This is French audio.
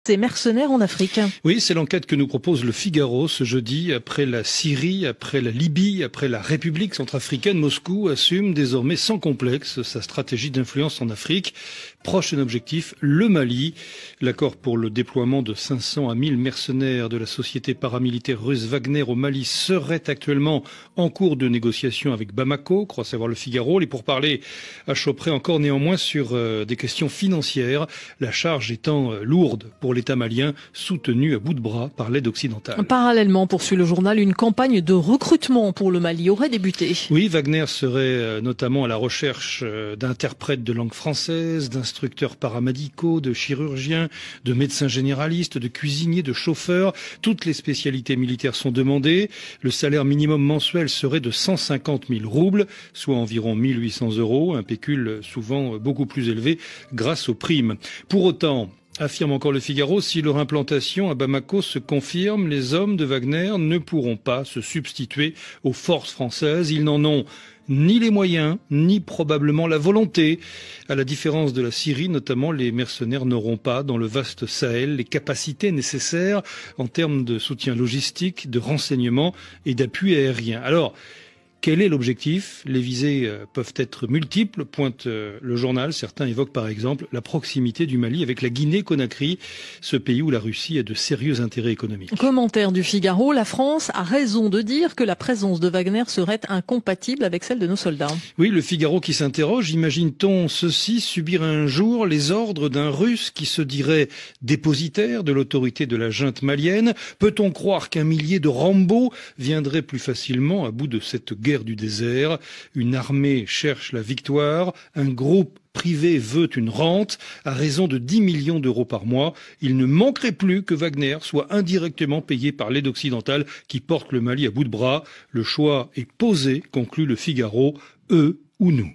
Ces mercenaires en Afrique. Oui, c'est l'enquête que nous propose le Figaro ce jeudi. Après la Syrie, après la Libye, après la République centrafricaine, Moscou assume désormais sans complexe sa stratégie d'influence en Afrique. Prochain objectif, le Mali. L'accord pour le déploiement de 500 à 1000 mercenaires de la société paramilitaire russe Wagner au Mali serait actuellement en cours de négociation avec Bamako, croit savoir le Figaro. Les pourparlers achopperaient encore néanmoins sur des questions financières, la charge étant lourde pour l'État malien, soutenu à bout de bras par l'aide occidentale. Parallèlement, poursuit le journal, une campagne de recrutement pour le Mali aurait débuté. Oui, Wagner serait notamment à la recherche d'interprètes de langue française, d'instructeurs paramédicaux, de chirurgiens, de médecins généralistes, de cuisiniers, de chauffeurs. Toutes les spécialités militaires sont demandées. Le salaire minimum mensuel serait de 150 000 roubles, soit environ 1 800 €, un pécule souvent beaucoup plus élevé grâce aux primes. Pour autant, affirme encore le Figaro, si leur implantation à Bamako se confirme, les hommes de Wagner ne pourront pas se substituer aux forces françaises. Ils n'en ont ni les moyens, ni probablement la volonté. À la différence de la Syrie, notamment, les mercenaires n'auront pas, dans le vaste Sahel, les capacités nécessaires en termes de soutien logistique, de renseignement et d'appui aérien. Alors, quel est l'objectif? Les visées peuvent être multiples, pointe le journal. Certains évoquent par exemple la proximité du Mali avec la Guinée-Conakry, ce pays où la Russie a de sérieux intérêts économiques. Commentaire du Figaro, la France a raison de dire que la présence de Wagner serait incompatible avec celle de nos soldats. Oui, le Figaro qui s'interroge, imagine-t-on ceci, subir un jour les ordres d'un Russe qui se dirait dépositaire de l'autorité de la junte malienne? Peut-on croire qu'un millier de Rambo viendrait plus facilement à bout de cette guerre du désert? Une armée cherche la victoire, un groupe privé veut une rente à raison de 10 millions d'euros par mois. Il ne manquerait plus que Wagner soit indirectement payé par l'aide occidentale qui porte le Mali à bout de bras. Le choix est posé, conclut le Figaro, eux ou nous.